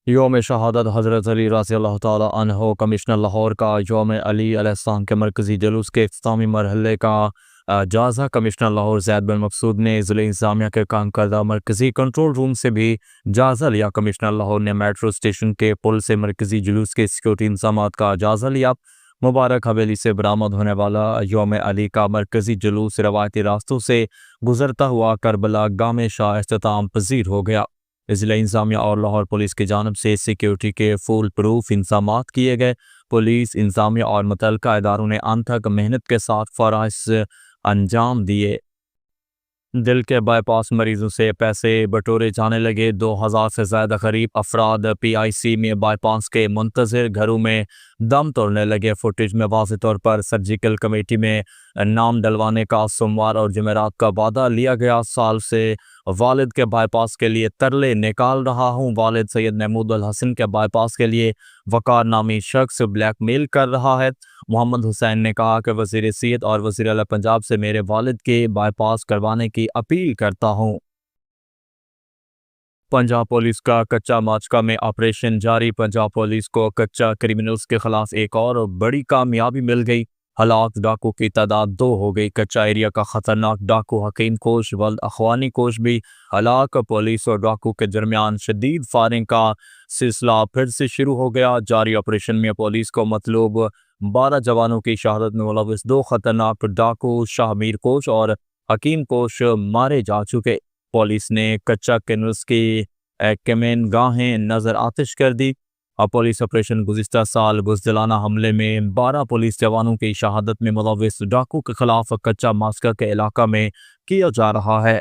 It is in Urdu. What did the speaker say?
یوم شہادت حضرت علی رضی اللہ تعالیٰ عنہ کمشنر لاہور کا یوم علی علیہ السلام کے مرکزی جلوس کے اختتامی مرحلے کا جائزہ کمشنر لاہور زید بن مقصود نے ضلع انتظامیہ کے کام کردہ مرکزی کنٹرول روم سے بھی جائزہ لیا۔ کمشنر لاہور نے میٹرو اسٹیشن کے پل سے مرکزی جلوس کے سیکورٹی انتظامات کا جائزہ لیا۔ مبارک حویلی سے برآمد ہونے والا یوم علی کا مرکزی جلوس روایتی راستوں سے گزرتا ہوا کربلا گاہ میں شاہ اختتام پذیر ہو گیا۔ ضلع انتظامیہ اور لاہور پولیس کی جانب سے سیکیورٹی کے فول پروف انتظامات کیے گئے۔ پولیس انتظامیہ اور متعلقہ اداروں نے انتھک محنت کے ساتھ فرائض انجام دیے۔ دل کے بائی پاس مریضوں سے پیسے بٹورے جانے لگے۔ 2000 سے زیادہ غریب افراد پی آئی سی میں بائی پاس کے منتظر گھروں میں دم توڑنے لگے۔ فوٹیج میں واضح طور پر سرجیکل کمیٹی میں نام ڈلوانے کا سوموار اور جمعرات کا وعدہ لیا گیا۔ سال سے والد کے بائی پاس کے لیے ترلے نکال رہا ہوں۔ والد سید محمود الحسن کے بائی پاس کے لیے وقار نامی شخص بلیک میل کر رہا ہے۔ محمد حسین نے کہا کہ وزیر صحت اور وزیر اعلیٰ پنجاب سے میرے والد کے بائی پاس کروانے کی اپیل کرتا ہوں۔ پنجاب پولیس کا کچا ماچکا میں آپریشن جاری۔ پنجاب پولیس کو کچا کرمنلز کے خلاف ایک اور بڑی کامیابی مل گئی۔ ہلاک ڈاکو کی تعداد 2 ہو گئی۔ کچا ایریا کا خطرناک ڈاکو حکیم کوش ولد اخوانی کوش بھی ہلاک۔ پولیس اور ڈاکو کے درمیان شدید فائرنگ کا سلسلہ پھر سے شروع ہو گیا۔ جاری آپریشن میں پولیس کو مطلوب 12 جوانوں کی شہادت میں ملوث 2 خطرناک ڈاکو شاہ میر کوش اور حکیم کوش مارے جا چکے۔ پولیس نے کچا کرمنلز کی کمین گاہیں نظر آتش کر دی۔ پولیس آپریشن گزشتہ سال بزدلانہ حملے میں 12 پولیس جوانوں کی شہادت میں ملوث ڈاکو کے خلاف کچا ماسکا کے علاقہ میں کیا جا رہا ہے۔